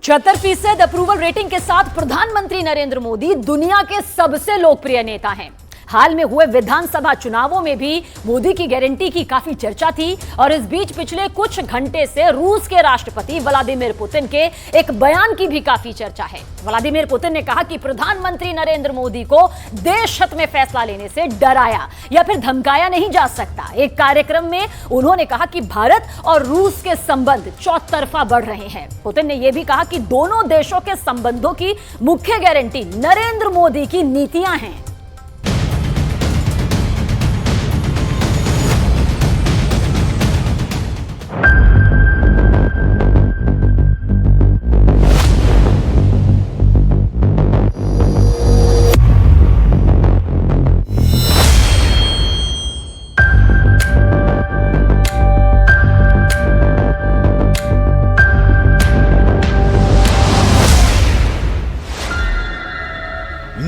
76% approval rating के साथ प्रधानमंत्री नरेंद्र मोदी दुनिया के सबसे लोकप्रिय नेता हैं। हाल में हुए विधानसभा चुनावों में भी मोदी की गारंटी की काफी चर्चा थी और इस बीच पिछले कुछ घंटे से रूस के राष्ट्रपति व्लादिमीर पुतिन के एक बयान की भी काफी चर्चा है। व्लादिमीर पुतिन ने कहा कि प्रधानमंत्री नरेंद्र मोदी को देश हित में फैसला लेने से डराया या फिर धमकाया नहीं जा सकता। एक कार्यक्रम में उन्होंने कहा कि भारत और रूस के संबंध चौतरफा बढ़ रहे हैं। पुतिन ने यह भी कहा कि दोनों देशों के संबंधों की मुख्य गारंटी नरेंद्र मोदी की नीतियां हैं।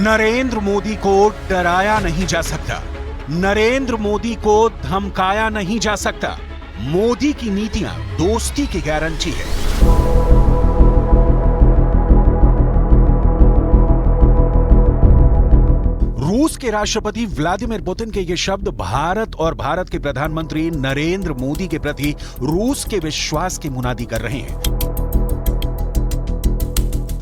नरेंद्र मोदी को डराया नहीं जा सकता, नरेंद्र मोदी को धमकाया नहीं जा सकता। मोदी की नीतियां दोस्ती की गारंटी है। रूस के राष्ट्रपति व्लादिमीर पुतिन के ये शब्द भारत और भारत के प्रधानमंत्री नरेंद्र मोदी के प्रति रूस के विश्वास की मुनादी कर रहे हैं।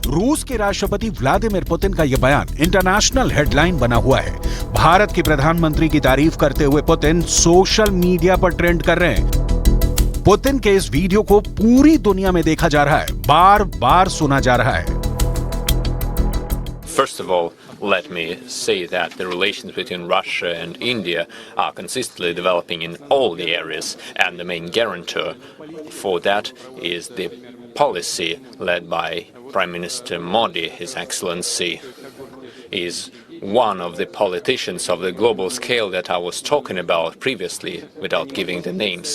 रूस के राष्ट्रपति व्लादिमीर पुतिन का यह बयान इंटरनेशनल हेडलाइन बना हुआ है। भारत के प्रधानमंत्री की तारीफ करते हुए पुतिन सोशल मीडिया पर ट्रेंड कर रहे हैं। पुतिन के इस वीडियो को पूरी दुनिया में देखा जा रहा है, बार बार सुना जा रहा है। First of all, let me say that the relations between Russia and India are consistently developing in all the areas, and the main guarantor for that is the policy led by Prime Minister Modi. His Excellency is one of the politicians of the global scale that I was talking about previously without giving the names.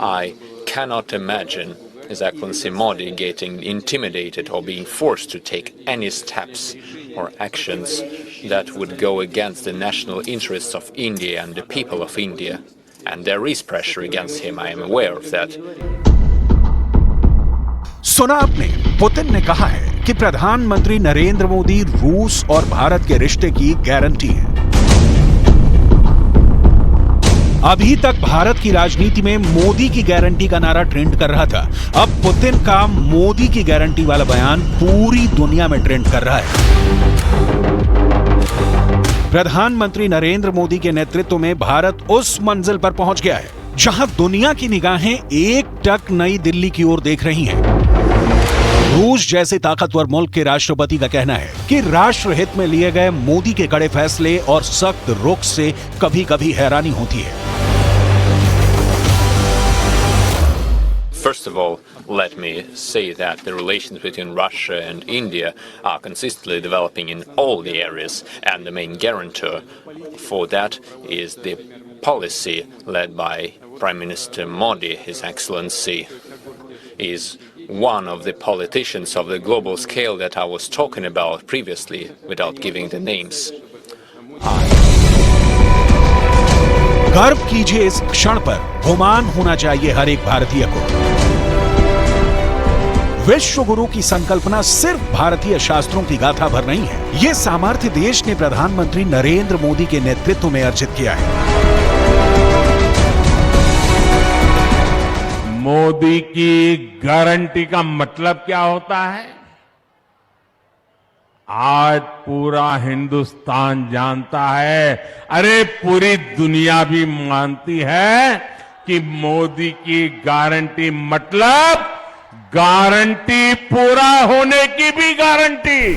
I cannot imagine His Excellency Modi getting intimidated or being forced to take any steps or actions that would go against the national interests of India and the people of India. And there is pressure against him, I am aware of that. सुना आपने, Putin ने कहा है कि प्रधानमंत्री नरेंद्र मोदी रूस और भारत के रिश्ते की गारंटी है। अभी तक भारत की राजनीति में मोदी की गारंटी का नारा ट्रेंड कर रहा था। अब पुतिन का मोदी की गारंटी वाला बयान पूरी दुनिया में ट्रेंड कर रहा है। प्रधानमंत्री नरेंद्र मोदी के नेतृत्व में भारत उस मंजिल पर पहुंच गया है जहां दुनिया की निगाहें एकटक नई दिल्ली की ओर देख रही हैं। रूस जैसे ताकतवर मुल्क के राष्ट्रपति का कहना है कि राष्ट्र हित में लिए गए मोदी के कड़े फैसले और सख्त रुख से कभी-कभी हैरानी होती है। First of all, let me say that the relations between Russia and India are consistently developing in all the areas, and the main guarantor for that is the policy led by Prime Minister Modi. His Excellency is one of the politicians of the global scale that I was talking about previously without giving the names. गर्व कीजिए इस क्षण पर, गुमान होना चाहिए हर एक भारतीय को। विश्व गुरु की संकल्पना सिर्फ भारतीय शास्त्रों की गाथा भर नहीं है, ये सामर्थ्य देश ने प्रधानमंत्री नरेंद्र मोदी के नेतृत्व में अर्जित किया है। मोदी की गारंटी का मतलब क्या होता है? आज पूरा हिंदुस्तान जानता है, अरे पूरी दुनिया भी मानती है कि मोदी की गारंटी मतलब गारंटी पूरा होने की भी गारंटी।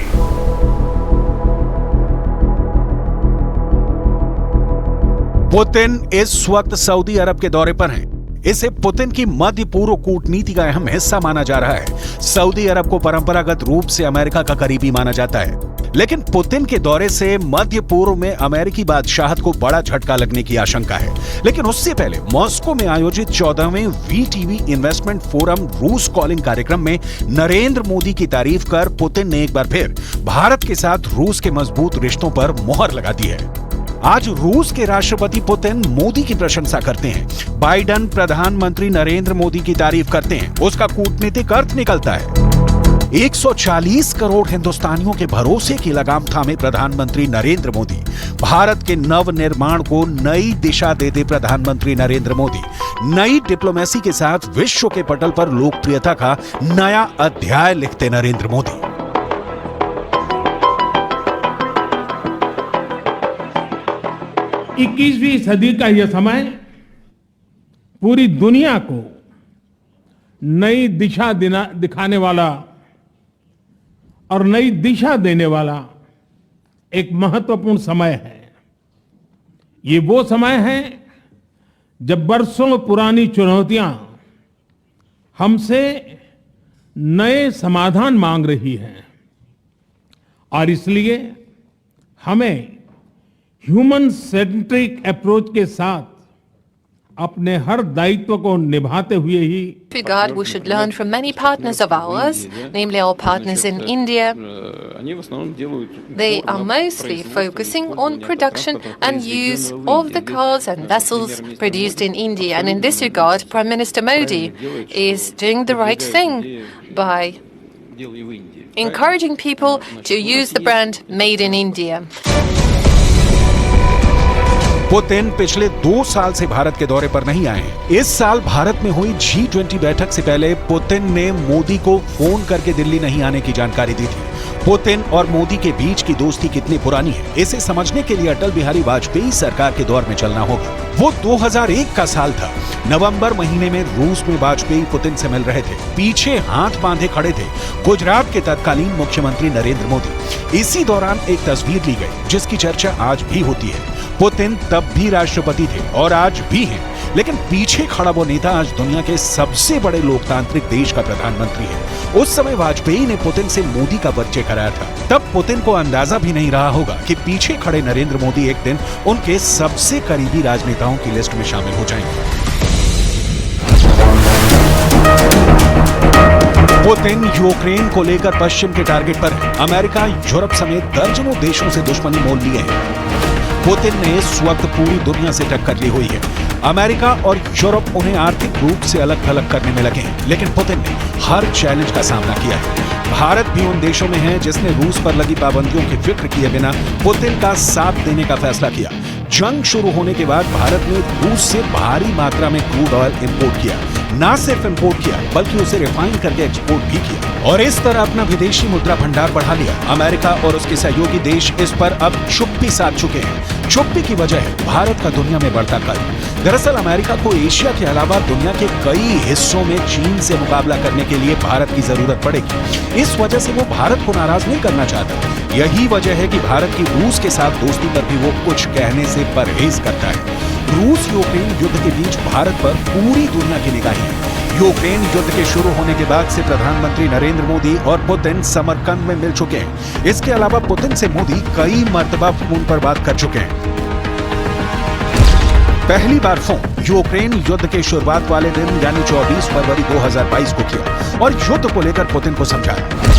पुतिन इस वक्त सऊदी अरब के दौरे पर हैं। इसे पुतिन की मध्य पूर्व कूटनीति का अहम हिस्सा माना जा रहा है। सऊदी अरब को परंपरागत रूप से अमेरिका का करीबी माना जाता है, लेकिन पुतिन के दौरे से मध्य पूर्व में अमेरिकी बादशाहत को बड़ा झटका लगने की आशंका है। लेकिन उससे पहले मॉस्को में आयोजित 14वें वीटीवी इन्वेस्टमेंट फोरम रूस कॉलिंग कार्यक्रम में नरेंद्र मोदी की तारीफ कर पुतिन ने एक बार फिर भारत के साथ रूस के मजबूत रिश्तों पर मोहर लगा दी है। आज रूस के राष्ट्रपति पुतिन मोदी की प्रशंसा करते हैं, बाइडेन प्रधानमंत्री नरेंद्र मोदी की तारीफ करते हैं, उसका कूटनीतिक अर्थ निकलता है। 140 करोड़ हिंदुस्तानियों के भरोसे की लगाम थामे प्रधानमंत्री नरेंद्र मोदी। भारत के नव निर्माण को नई दिशा देते प्रधानमंत्री नरेंद्र मोदी नई डिप्लोमेसी के साथ विश्व के पटल पर लोकप्रियता का नया अध्याय लिखते नरेंद्र मोदी। इक्कीसवीं सदी का यह समय पूरी दुनिया को नई दिशा दिखाने वाला और नई दिशा देने वाला एक महत्वपूर्ण समय है। ये वो समय है जब बरसों पुरानी चुनौतियां हमसे नए समाधान मांग रही हैं और इसलिए हमें ह्यूमन सेंट्रिक अप्रोच के साथ अपने हर दायित्व को निभाते हुए ही regard, we should learn from many partners of ours, namely our partners in India. They are mostly focusing on production and use of the cars and vessels produced in India. And in this regard, Prime Minister Modi is doing the right thing by encouraging people to use the brand Made in India. Putin पिछले 2 साल से भारत के दौरे पर नहीं आए हैं। इस साल भारत में हुई G20 बैठक से पहले पुतिन ने मोदी को फोन करके दिल्ली नहीं आने की जानकारी दी थी। पुतिन और मोदी के बीच की दोस्ती कितनी पुरानी है, इसे समझने के लिए अटल बिहारी वाजपेयी सरकार के दौर में चलना होगा। वो 2001 का साल था। नवंबर महीने में रूस में वाजपेयी पुतिन से मिल रहे थे। पीछे हाथ बांधे खड़े थे गुजरात के तत्कालीन मुख्यमंत्री नरेंद्र मोदी। इसी दौरान एक तस्वीर ली गई जिसकी चर्चा आज भी होती है। पुतिन तब भी राष्ट्रपति थे और आज भी हैं, लेकिन पीछे खड़ा वो नेता आज दुनिया के सबसे बड़े लोकतांत्रिक देश का प्रधानमंत्री है। उस समय वाजपेयी ने पुतिन से मोदी का परिचय कराया था। तब पुतिन को अंदाजा भी नहीं रहा होगा कि पीछे खड़े नरेंद्र मोदी एक दिन उनके सबसे करीबी राजनेताओं की लिस्ट में शामिल हो जाएंगे। पुतिन यूक्रेन को लेकर पश्चिम के टारगेट पर है। अमेरिका, यूरोप समेत दर्जनों देशों से दुश्मनी मोल लिए हैं। पुतिन ने इस वक्त पूरी दुनिया से टक्कर ली हुई है। अमेरिका और यूरोप उन्हें आर्थिक रूप से अलग थलग करने में लगे हैं, लेकिन पुतिन ने हर चैलेंज का सामना किया है। भारत भी उन देशों में है जिसने रूस पर लगी पाबंदियों की फिक्र किए बिना पुतिन का साथ देने का फैसला किया। जंग शुरू होने के बाद भारत ने रूस से भारी मात्रा में क्रूड ऑयल इंपोर्ट किया। ना सिर्फ इंपोर्ट किया बल्कि उसे रिफाइन करके एक्सपोर्ट भी किया और इस तरह अपना विदेशी मुद्रा भंडार बढ़ा लिया। अमेरिका और उसके सहयोगी देश इस पर अब चुप्पी साध चुके हैं। चुप्पी की वजह है भारत का दुनिया में बढ़ता कद। दरअसल अमेरिका को एशिया के अलावा दुनिया के कई हिस्सों में चीन से मुकाबला करने के लिए भारत की जरूरत पड़ेगी। इस वजह से वो भारत को नाराज नहीं करना चाहता। यही वजह है कि भारत की रूस के साथ दोस्ती पर भी वो कुछ कहने से परहेज करता है। रूस यूक्रेन युद्ध के बीच भारत पर पूरी दुनिया की निगाहें हैं। यूक्रेन युद्ध के शुरू होने के बाद से प्रधानमंत्री नरेंद्र मोदी और पुतिन समरकंद में मिल चुके हैं। इसके अलावा पुतिन से मोदी कई मर्तबा फोन पर बात कर चुके हैं। पहली बार फोन यूक्रेन युद्ध के शुरुआत वाले दिन यानी 24 फरवरी 2022 को किया और युद्ध को लेकर पुतिन को समझाया।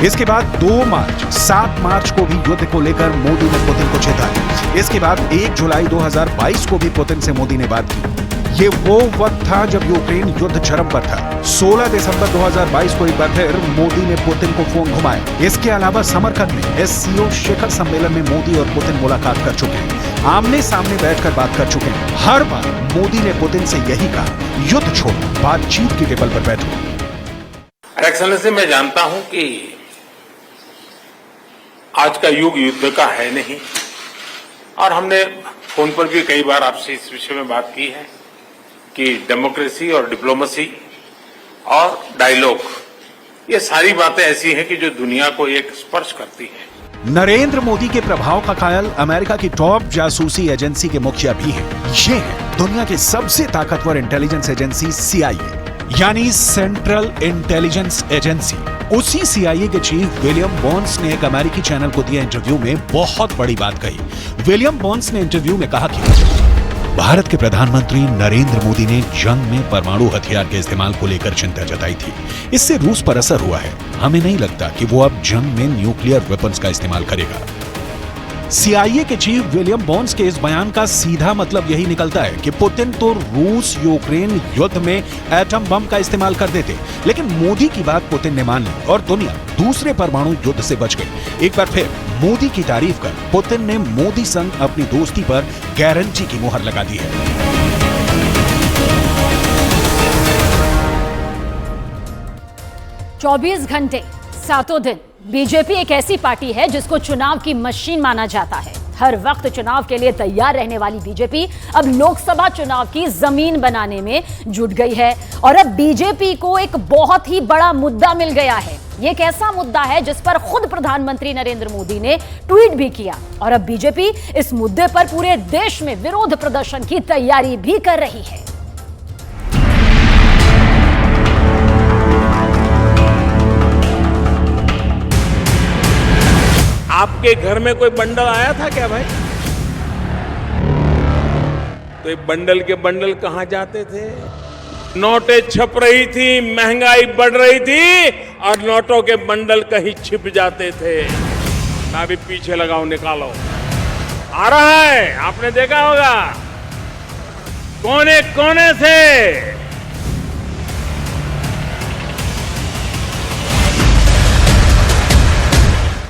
इसके बाद 2 मार्च, 7 मार्च को भी युद्ध को लेकर मोदी ने पुतिन को चेताया। इसके बाद 1 जुलाई 2022 को भी पुतिन से मोदी ने बात की। ये वो वक्त था जब यूक्रेन युद्ध चरम पर था। 16 दिसंबर 2022 को एक बार फिर मोदी ने पुतिन को फोन घुमाया। इसके अलावा समरकंद में SCO शिखर सम्मेलन में मोदी और पुतिन मुलाकात कर चुके हैं, आमने सामने बैठकर बात कर चुके हैं। हर बार मोदी ने पुतिन से यही कहा, युद्ध छोड़ो, बातचीत की टेबल पर बैठो। एक्सेलेंसी, मैं जानता हूं कि आज का युग युद्ध का है नहीं और हमने फोन पर भी कई बार आपसे इस विषय में बात की है कि डेमोक्रेसी और डिप्लोमेसी और डायलॉग, ये सारी बातें ऐसी हैं कि जो दुनिया को एक स्पर्श करती है। नरेंद्र मोदी के प्रभाव का कायल अमेरिका की टॉप जासूसी एजेंसी के मुखिया भी हैं। ये है दुनिया की सबसे ताकतवर इंटेलिजेंस एजेंसी CIA, यानी सेंट्रल इंटेलिजेंस एजेंसी। उसी CIA के चीफ विलियम बर्न्स ने एक अमेरिकी चैनल को दिए इंटरव्यू में बहुत बड़ी बात कही। विलियम बर्न्स ने इंटरव्यू में कहा कि भारत के प्रधानमंत्री नरेंद्र मोदी ने जंग में परमाणु हथियार के इस्तेमाल को लेकर चिंता जताई थी। इससे रूस पर असर हुआ है। हमें नहीं लगता कि वो अब जंग में न्यूक्लियर वेपन्स का इस्तेमाल करेगा। CIA के चीफ विलियम बॉन्स के इस बयान का सीधा मतलब यही निकलता है कि पुतिन तो रूस यूक्रेन युद्ध में एटम बम का इस्तेमाल कर देते, लेकिन मोदी की बात पुतिन ने मान ली और दुनिया दूसरे परमाणु युद्ध से बच गई। एक बार फिर मोदी की तारीफ कर पुतिन ने मोदी संग अपनी दोस्ती पर गारंटी की मुहर लगा दी है। 24 घंटे सातों दिन बीजेपी एक ऐसी पार्टी है जिसको चुनाव की मशीन माना जाता है। हर वक्त चुनाव के लिए तैयार रहने वाली बीजेपी अब लोकसभा चुनाव की जमीन बनाने में जुट गई है और अब बीजेपी को एक बहुत ही बड़ा मुद्दा मिल गया है। ये एक ऐसा मुद्दा है जिस पर खुद प्रधानमंत्री नरेंद्र मोदी ने ट्वीट भी किया और अब बीजेपी इस मुद्दे पर पूरे देश में विरोध प्रदर्शन की तैयारी भी कर रही है। आपके घर में कोई बंडल आया था क्या भाई? तो ये बंडल के बंडल कहां जाते थे? नोटें छप रही थी, महंगाई बढ़ रही थी और नोटों के बंडल कहीं छिप जाते थे। मैं भी पीछे लगाऊं, निकालो। आ रहा है, आपने देखा होगा कोने कोने से।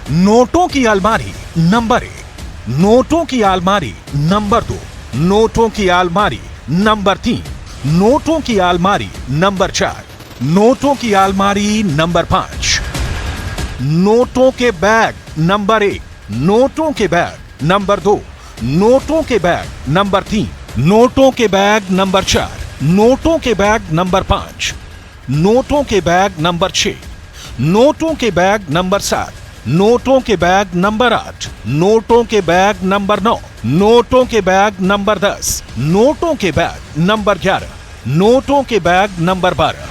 नोटों की अलमारी नंबर 1, नोटों की अलमारी नंबर 2, नोटों की अलमारी नंबर 3, नोटों की अलमारी नंबर 4, नोटों की अलमारी नंबर 5, नोटों के बैग नंबर 1, नोटों के बैग नंबर 2, नोटों के बैग नंबर 3, नोटों के बैग नंबर 4, नोटों के बैग नंबर 5, नोटों के बैग नंबर 6, नोटों के बैग नंबर 7, नोटों के बैग नंबर 8, नोटों के बैग नंबर 9, नोटों के बैग नंबर 10, नोटों के बैग नंबर 11, नोटों के बैग नंबर 12।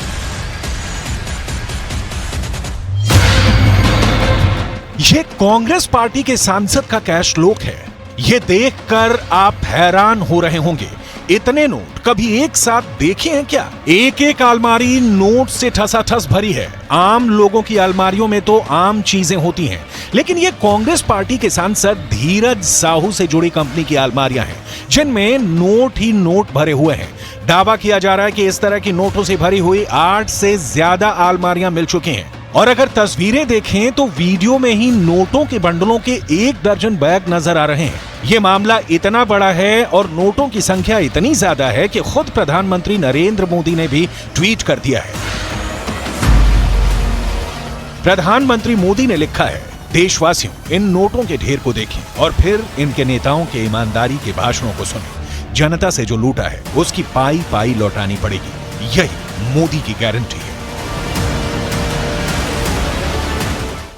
ये कांग्रेस पार्टी के सांसद का कैश लॉक है। ये देखकर आप हैरान हो रहे होंगे, इतने नोट कभी एक साथ देखे हैं क्या? एक एक अलमारी नोट से ठसाठस भरी है। आम लोगों की अलमारियों में तो आम चीजें होती हैं, लेकिन ये कांग्रेस पार्टी के सांसद धीरज साहू से जुड़ी कंपनी की अलमारियां हैं जिनमें नोट ही नोट भरे हुए हैं। दावा किया जा रहा है कि इस तरह की नोटों से भरी हुई 8 से ज्यादा अलमारियां मिल चुकी हैं और अगर तस्वीरें देखें तो वीडियो में ही नोटों के बंडलों के 1 दर्जन बैग नजर आ रहे हैं। यह मामला इतना बड़ा है और नोटों की संख्या इतनी ज्यादा है कि खुद प्रधानमंत्री नरेंद्र मोदी ने भी ट्वीट कर दिया है। प्रधानमंत्री मोदी ने लिखा है, देशवासियों इन नोटों के ढेर को देखें और फिर इनके नेताओं के ईमानदारी के भाषणों को सुनें। जनता से जो लूटा है उसकी पाई पाई लौटानी पड़ेगी, यही मोदी की गारंटी है।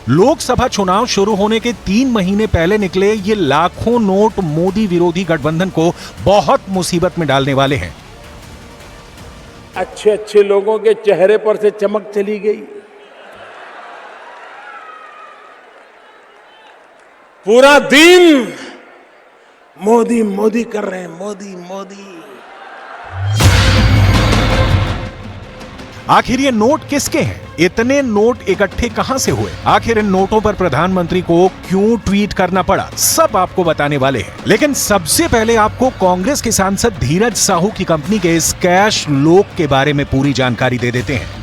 लोकसभा चुनाव शुरू होने के 3 महीने पहले निकले ये लाखों नोट मोदी विरोधी गठबंधन को बहुत मुसीबत में डालने वाले हैं। अच्छे अच्छे लोगों के चेहरे पर से चमक चली गई। पूरा दिन मोदी मोदी कर रहे हैं, मोदी मोदी। आखिर ये नोट किसके हैं? इतने नोट इकट्ठे कहां से हुए? आखिर इन नोटों पर प्रधानमंत्री को क्यों ट्वीट करना पड़ा? सब आपको बताने वाले हैं, लेकिन सबसे पहले आपको कांग्रेस के सांसद धीरज साहू की कंपनी के इस कैश लॉक के बारे में पूरी जानकारी दे देते हैं।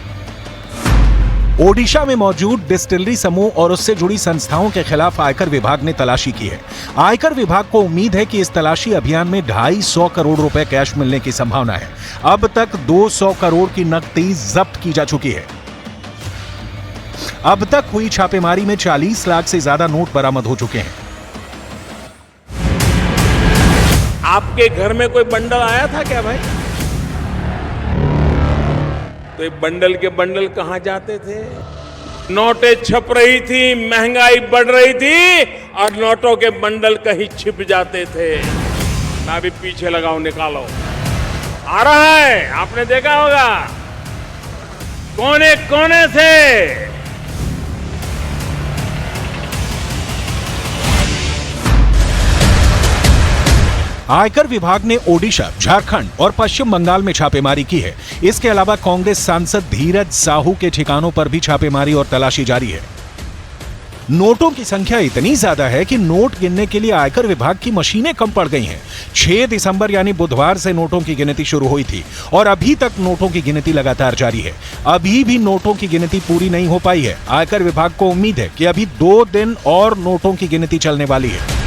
ओडिशा में मौजूद डिस्टिलरी समूह और उससे जुड़ी संस्थाओं के खिलाफ आयकर विभाग ने तलाशी की है। आयकर विभाग को उम्मीद है कि इस तलाशी अभियान में 250 करोड़ रुपए कैश मिलने की संभावना है। अब तक 200 करोड़ की नकदी जब्त की जा चुकी है। अब तक हुई छापेमारी में 40 लाख से ज्यादा नोट बरामद हो चुके हैं। आपके घर में कोई बंडल आया था क्या भाई? तो ये बंडल के बंडल कहां जाते थे? नोटें छप रही थी, महंगाई बढ़ रही थी और नोटों के बंडल कहीं छिप जाते थे। मैं भी पीछे लगाऊं, निकालो। आ रहा है, आपने देखा होगा कोने कोने से। आयकर विभाग ने ओडिशा, झारखंड और पश्चिम बंगाल में छापेमारी की है। इसके अलावा कांग्रेस सांसद धीरज साहू के ठिकानों पर भी छापेमारी और तलाशी जारी है। नोटों की संख्या इतनी ज्यादा है कि नोट गिनने के लिए आयकर विभाग की मशीनें कम पड़ गई हैं। 6 दिसंबर यानी बुधवार से नोटों की गिनती शुरू हुई थी और अभी तक नोटों की गिनती लगातार जारी है। अभी भी नोटों की गिनती पूरी नहीं हो पाई है। आयकर विभाग को उम्मीद है कि अभी 2 दिन और नोटों की गिनती चलने वाली है।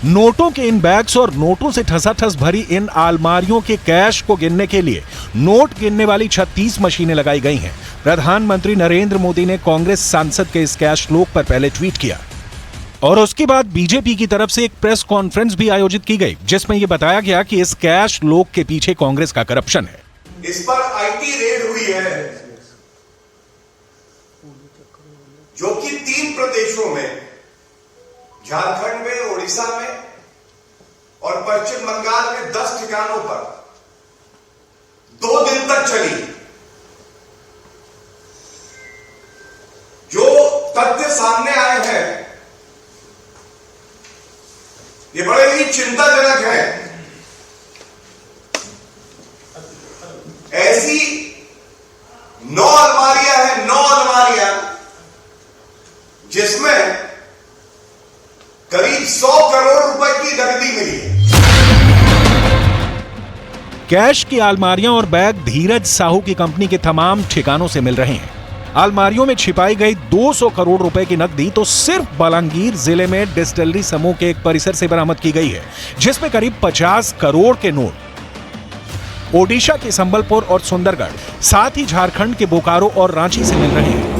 नोटों के इन बैग्स और नोटों से ठसाठस भरी इन अलमारियों के कैश को गिनने के लिए नोट गिनने वाली 36 मशीनें लगाई गई हैं। प्रधानमंत्री नरेंद्र मोदी ने कांग्रेस सांसद के इस कैश लोक पर पहले ट्वीट किया और उसके बाद बीजेपी की तरफ से एक प्रेस कॉन्फ्रेंस भी आयोजित की गई, जिसमें यह बताया गया कि इस कैश लोक के पीछे कांग्रेस का करप्शन है। इस पर आईटी रेड हुई है, जो कि 3 प्रदेशों में, झारखंड में, ओडिशा में और पश्चिम बंगाल में 10 ठिकानों पर 2 दिन तक चली। जो तथ्य सामने आए हैं ये बड़े ही चिंताजनक है। ऐसी 9 अलमारियां हैं, 9 अलमारियां, जिसमें करीब 100 करोड़ रुपए की नकदी मिली है। कैश की अलमारियां और बैग धीरज साहू की कंपनी के तमाम ठिकानों से मिल रहे हैं। अलमारियों में छिपाई गई 200 करोड़ रुपए की नकदी तो सिर्फ बलांगीर जिले में डिस्टिलरी समूह के एक परिसर से बरामद की गई है, जिसमें करीब 50 करोड़ के नोट ओडिशा के संबलपुर और सुंदरगढ़, साथ ही झारखंड के बोकारो और रांची से मिल रहे हैं।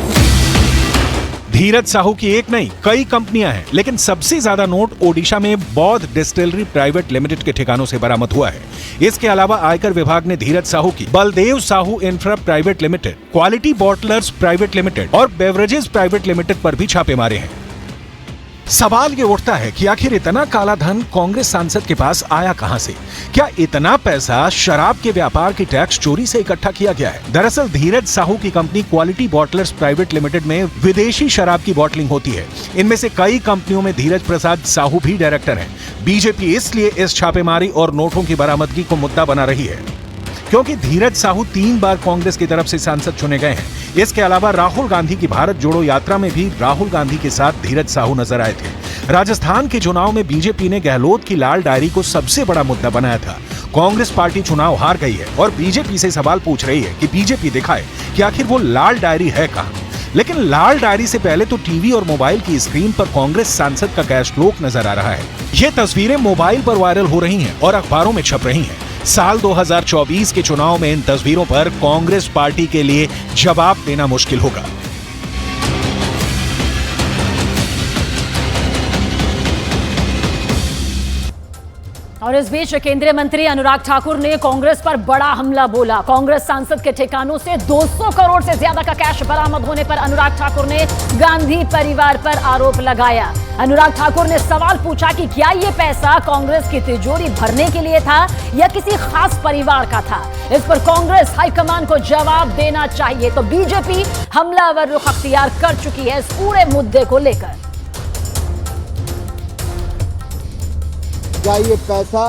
धीरज साहू की एक नहीं कई कंपनियां हैं, लेकिन सबसे ज्यादा नोट ओडिशा में बौद्ध डिस्टिलरी प्राइवेट लिमिटेड के ठिकानों से बरामद हुआ है। इसके अलावा आयकर विभाग ने धीरज साहू की Baldev Sahu infra private limited, quality bottlers private limited और बेवरेजेस प्राइवेट लिमिटेड पर भी छापे मारे हैं। सवाल ये उठता है कि आखिर इतना काला धन कांग्रेस सांसद के पास आया कहां से? क्या इतना पैसा शराब के व्यापार की टैक्स चोरी से इकट्ठा किया गया है? दरअसल धीरज साहू की company quality bottlers private limited में विदेशी शराब की बॉटलिंग होती है। इनमें से कई कंपनियों में धीरज प्रसाद साहू भी डायरेक्टर हैं। बीजेपी इसलिए इस छापेमारी और नोटों की बरामदगी को मुद्दा बना रही है, क्योंकि धीरज साहू 3 बार कांग्रेस की तरफ से सांसद चुने गए हैं। इसके अलावा राहुल गांधी की भारत जोड़ो यात्रा में भी राहुल गांधी के साथ धीरज साहू नजर आए थे। राजस्थान के चुनाव में बीजेपी ने गहलोत की लाल डायरी को सबसे बड़ा मुद्दा बनाया था। कांग्रेस पार्टी चुनाव हार गई है और बीजेपी से सवाल पूछ रही है कि बीजेपी दिखाए कि आखिर वो लाल डायरी है कहां। लेकिन लाल डायरी से पहले तो टीवी और मोबाइल की स्क्रीन पर कांग्रेस सांसद का कैश लोक नजर आ रहा है। ये तस्वीरें मोबाइल पर वायरल हो रही हैं और अखबारों में छप रही हैं। साल 2024 के चुनाव में इन तस्वीरों पर कांग्रेस पार्टी के लिए जवाब देना मुश्किल होगा। और इस बीच केंद्रीय मंत्री अनुराग ठाकुर ने कांग्रेस पर बड़ा हमला बोला। कांग्रेस सांसद के ठिकानों से 200 करोड़ से ज्यादा का कैश बरामद होने पर अनुराग ठाकुर ने गांधी परिवार पर आरोप लगाया। अनुराग ठाकुर ने सवाल पूछा कि क्या ये पैसा कांग्रेस की तिजोरी भरने के लिए था या किसी खास परिवार का था। इस पर कांग्रेस हाईकमान को जवाब देना चाहिए, तो बीजेपी हमलावर रुख अख्तियार कर चुकी है इस पूरे मुद्दे को लेकर। क्या ये पैसा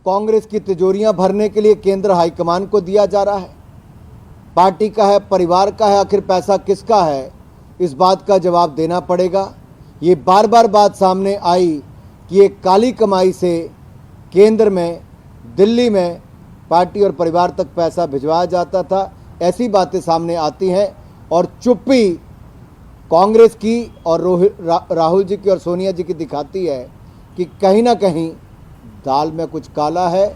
कांग्रेस की तिजोरियां भरने के लिए केंद्र हाईकमान को दिया जा रहा है? पार्टी का है, परिवार का है, आखिर पैसा किसका है? इस बात का जवाब देना पड़ेगा। ये बार बार बात सामने आई कि एक काली कमाई से केंद्र में, दिल्ली में पार्टी और परिवार तक पैसा भिजवाया जाता था। ऐसी बातें सामने आती हैं और चुप्पी कांग्रेस की और राहुल जी की और सोनिया जी की दिखाती है कि कहीं ना कहीं दाल में कुछ काला है।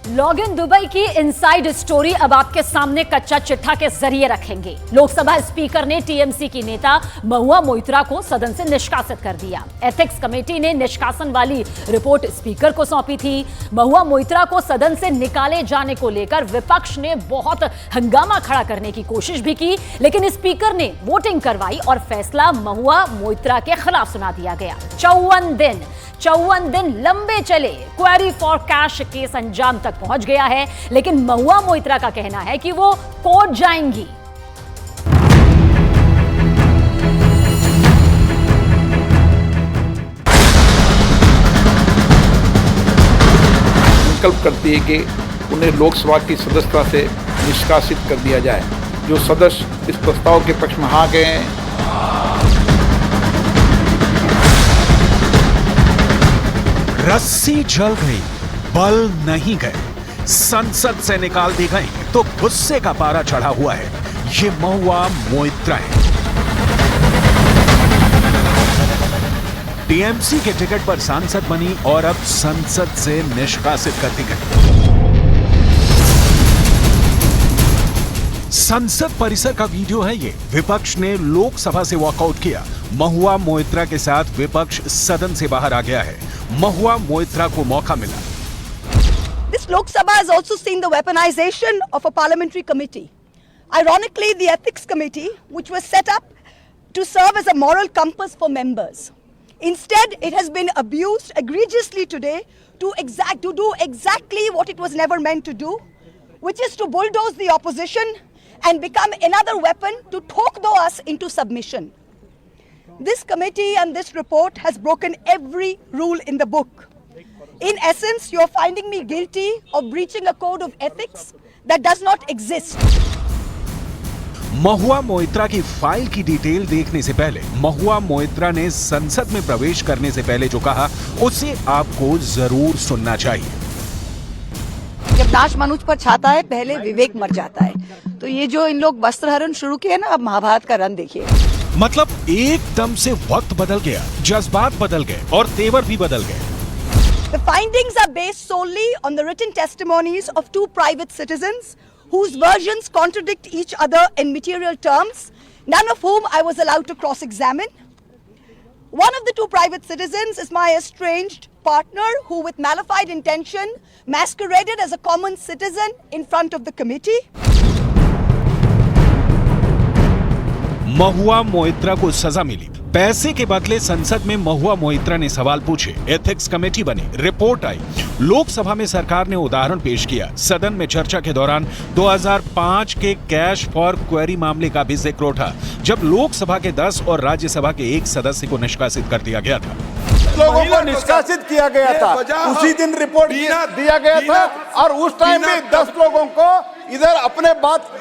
लॉगिन दुबई की इनसाइड स्टोरी अब आपके सामने कच्चा चिट्ठा के जरिए रखेंगे। लोकसभा स्पीकर ने टीएमसी की नेता महुआ मोइत्रा को सदन से निष्कासित कर दिया। एथिक्स कमेटी ने निष्कासन वाली रिपोर्ट स्पीकर को सौंपी थी। महुआ मोइत्रा को सदन से निकाले जाने को लेकर विपक्ष ने बहुत हंगामा खड़ा करने की कोशिश भी की, लेकिन स्पीकर ने वोटिंग करवाई और फैसला महुआ मोइत्रा के खिलाफ सुना दिया गया। 54 दिन लंबे चले क्वेरी फॉर कैश केस अंजाम तक पहुंच गया है, लेकिन महुआ मोइत्रा का कहना है कि वो कोर्ट जाएंगी। संकल्प करती है कि उन्हें लोकसभा की सदस्यता से निष्कासित कर दिया जाए। जो सदस्य इस प्रस्ताव के पक्ष में हाँ गए हैं। रस्सी जल गई, बल नहीं गए, संसद से निकाल दी गई तो गुस्से का पारा चढ़ा हुआ है। ये महुआ मोइत्रा है। टीएमसी के टिकट पर सांसद बनी और अब संसद से निष्कासित कर दी गई। संसद परिसर का वीडियो है ये। विपक्ष ने लोकसभा से वॉकआउट किया। महुआ मोइत्रा के साथ विपक्ष सदन से बाहर आ गया है। महुआ मोइत्रा को मौका मिला। This Lok Sabha has also seen the weaponization of a parliamentary committee. Ironically, the Ethics Committee, which was set up to serve as a moral compass for members. Instead, it has been abused egregiously today to do exactly what it was never meant to do, which is to bulldoze the opposition and become another weapon to talk us into submission. This committee and this report has broken every rule in the book. In essence, you are finding me guilty of breaching a code of ethics that does not exist. Mahua Moitra की file की detail देखने से पहले महुआ मोइत्रा ने संसद में प्रवेश करने से पहले जो कहा उसे आपको जरूर सुनना चाहिए। जब नाच मनुष्य पर छाता है, पहले विवेक मर जाता है। तो ये जो इन लोग वस्त्रहरण शुरू किए ना, अब महाभारत का रन देखिए। मतलब एकदम से वक्त बदल गया, जज्बात बदल गए और तेवर भी बदल गए। The findings are based solely on the written testimonies of two private citizens whose versions contradict each other in material terms, none of whom I was allowed to cross-examine. One of the two private citizens is my estranged partner who, with malified intention, masqueraded as a common citizen in front of the committee. Mahua Moitra को सजा मिली। पैसे के बदले संसद में महुआ मोइत्रा ने सवाल पूछे। एथिक्स कमेटी बनी, रिपोर्ट आई। लोकसभा में सरकार ने उदाहरण पेश किया। सदन में चर्चा के दौरान 2005 के कैश फॉर क्वेरी मामले का भी जिक्र उठा, जब लोकसभा के 10 और राज्यसभा के 1 सदस्य को निष्कासित कर दिया गया था। लोगों को निष्कासित किया गया था, उसी दिन रिपोर्ट दिया गया था और उस टाइम भी 10 लोगों को इधर अपने बात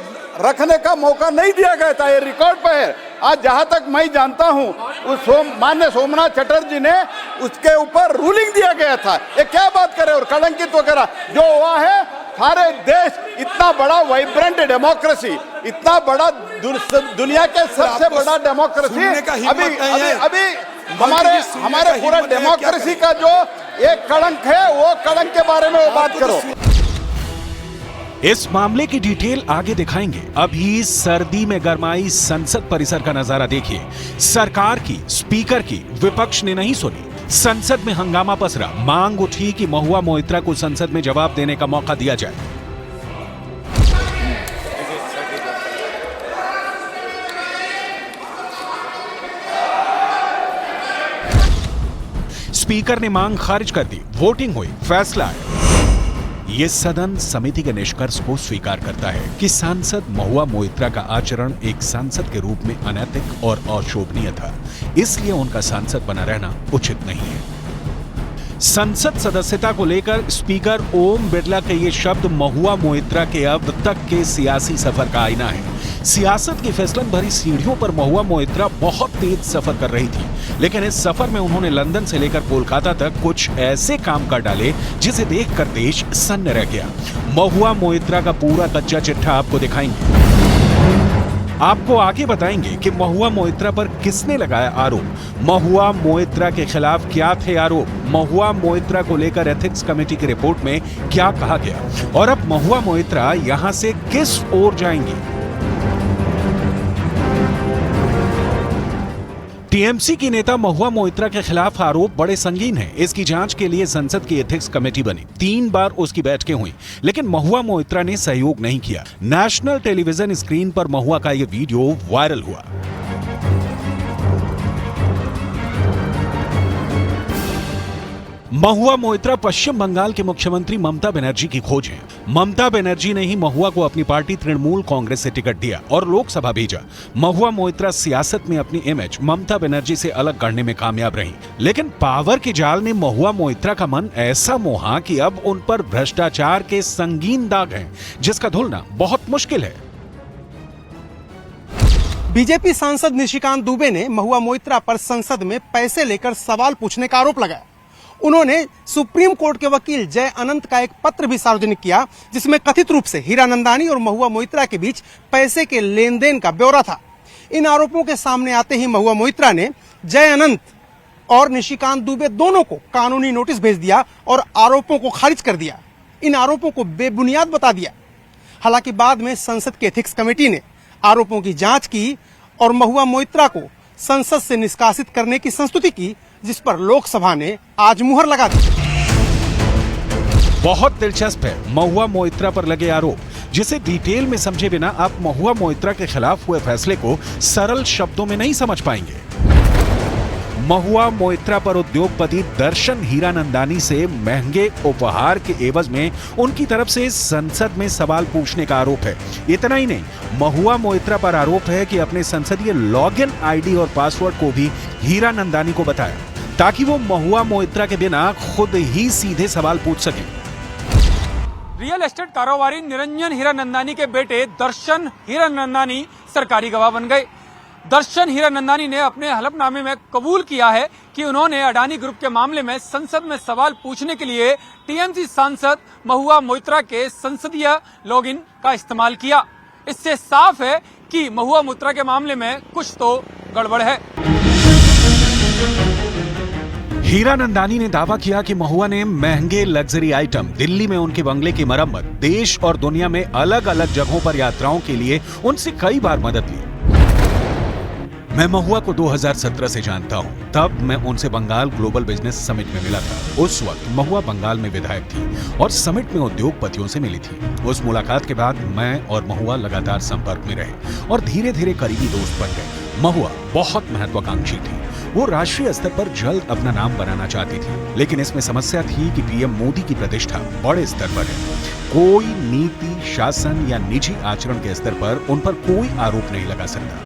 रखने का मौका नहीं दिया गया था। ये रिकॉर्ड पे है। आज जहां तक मैं जानता हूं, उस माननीय सोमनाथ चटर्जी ने उसके ऊपर रूलिंग दिया गया था। ये क्या बात करे और कलंकित वगैरह जो हुआ है। सारे देश, इतना बड़ा वाइब्रेंट डेमोक्रेसी, इतना बड़ा दुनिया के सबसे बड़ा डेमोक्रेसी, अभी हमारे पूरा डेमोक्रेसी का जो एक कलंक है, वो कलंक के बारे में वो बात करो। इस मामले की डिटेल आगे दिखाएंगे। अभी सर्दी में गरमाई संसद परिसर का नजारा देखिए। सरकार की, स्पीकर की विपक्ष ने नहीं सुनी। संसद में हंगामा पसरा। मांग उठी कि महुआ मोइत्रा को संसद में जवाब देने का मौका दिया जाए। स्पीकर ने मांग खारिज कर दी। वोटिंग हुई, फैसला आया। ये सदन समिति के निष्कर्ष को स्वीकार करता है कि सांसद महुआ मोइत्रा का आचरण एक सांसद के रूप में अनैतिक और अशोभनीय था, इसलिए उनका सांसद बना रहना उचित नहीं है। संसद सदस्यता को लेकर स्पीकर ओम बिरला के ये शब्द महुआ मोइत्रा के अब तक के सियासी सफर का आईना है। सियासत की फिसलन भरी सीढ़ियों पर महुआ मोइत्रा बहुत तेज सफर कर रही थी, लेकिन इस सफर में उन्होंने लंदन से लेकर कोलकाता तक कुछ ऐसे काम कर डाले जिसे देखकर देश सन्न रह गया। महुआ मोइत्रा का पूरा कच्चा चिट्ठा आपको दिखाएंगे। आपको आगे बताएंगे कि महुआ मोइत्रा पर किसने लगाया आरोप, महुआ मोइत्रा के खिलाफ क्या थे आरोप, महुआ मोइत्रा को लेकर एथिक्स कमेटी की रिपोर्ट में क्या कहा गया और अब महुआ मोइत्रा यहां से किस ओर जाएंगी। टीएमसी की नेता महुआ मोइत्रा के खिलाफ आरोप बड़े संगीन हैं। इसकी जांच के लिए संसद की एथिक्स कमेटी बनी। 3 बार उसकी बैठकें हुई, लेकिन महुआ मोइत्रा ने सहयोग नहीं किया। नेशनल टेलीविजन स्क्रीन पर महुआ का यह वीडियो वायरल हुआ। महुआ मोइत्रा पश्चिम बंगाल के मुख्यमंत्री ममता बनर्जी की खोज है। ममता बनर्जी ने ही महुआ को अपनी पार्टी तृणमूल कांग्रेस से टिकट दिया और लोकसभा भेजा। महुआ मोइत्रा सियासत में अपनी इमेज ममता बनर्जी से अलग करने में कामयाब रही, लेकिन पावर के जाल ने महुआ मोइत्रा का मन ऐसा मोहा कि अब उन पर भ्रष्टाचार के संगीन दाग हैं, जिसका धुलना बहुत मुश्किल है। बीजेपी सांसद निशिकांत दुबे ने महुआ मोइत्रा पर संसद में पैसे लेकर सवाल पूछने का आरोप लगाया। उन्होंने सुप्रीम कोर्ट के वकील जय अनंत का एक पत्र भी सार्वजनिक किया, जिसमें कथित रूप से हीरानंदानी और महुआ मोइत्रा के बीच पैसे के लेन देन का ब्यौरा था। इन आरोपों के सामने आते ही महुआ मोइत्रा ने जय अनंत और निशिकांत दुबे दोनों को कानूनी नोटिस भेज दिया और आरोपों को खारिज कर दिया। इन आरोपों को बेबुनियाद बता दिया। हालांकि बाद में संसद की एथिक्स कमेटी ने आरोपों की जांच की और महुआ मोइत्रा को संसद से निष्कासित करने की संस्तुति की, जिस पर लोकसभा ने आज मुहर लगा दी। बहुत दिलचस्प है महुआ मोइत्रा पर लगे आरोप, जिसे डिटेल में समझे बिना आप महुआ मोइत्रा के खिलाफ हुए फैसले को सरल शब्दों में नहीं समझ पाएंगे। महुआ मोइत्रा पर उद्योगपति दर्शन हीरानंदानी से महंगे उपहार के एवज में उनकी तरफ से संसद में सवाल पूछने का आरोप है। इतना ही नहीं, महुआ मोइत्रा पर आरोप है कि अपने संसदीय लॉगिन आईडी और पासवर्ड को भी हीरानंदानी को बताया, ताकि वो महुआ मोइत्रा के बिना खुद ही सीधे सवाल पूछ सकें। रियल एस्टेट कारोबारी निरंजन हीरानंदानी के बेटे दर्शन हीरानंदानी सरकारी गवाह बन गए। दर्शन हीरानंदानी ने अपने हलफनामे में कबूल किया है कि उन्होंने अडानी ग्रुप के मामले में संसद में सवाल पूछने के लिए टीएमसी सांसद महुआ मोइत्रा के संसदीय लॉगिन का इस्तेमाल किया। इससे साफ है कि महुआ मोइत्रा के मामले में कुछ तो गड़बड़ है। हीरानंदानी ने दावा किया कि महुआ ने महंगे लग्जरी आइटम, दिल्ली में उनके बंगले की मरम्मत, देश और दुनिया में अलग अलग जगहों पर यात्राओं के लिए उनसे कई बार मदद ली। मैं महुआ को 2017 से जानता हूं, तब मैं उनसे बंगाल ग्लोबल बिजनेस समिट में मिला था। उस वक्त महुआ बंगाल में विधायक थी और समिट में उद्योगपतियों से मिली थी। उस मुलाकात के बाद मैं और महुआ लगातार संपर्क में रहे और धीरे धीरे करीबी दोस्त बन गए। महुआ बहुत महत्वाकांक्षी थी। वो राष्ट्रीय स्तर पर जल्द अपना नाम बनाना चाहती थी, लेकिन इसमें समस्या थी कि पीएम मोदी की प्रतिष्ठा बड़े स्तर पर है। कोई नीति, शासन या निजी आचरण के स्तर पर उन पर कोई आरोप नहीं लगा सकता।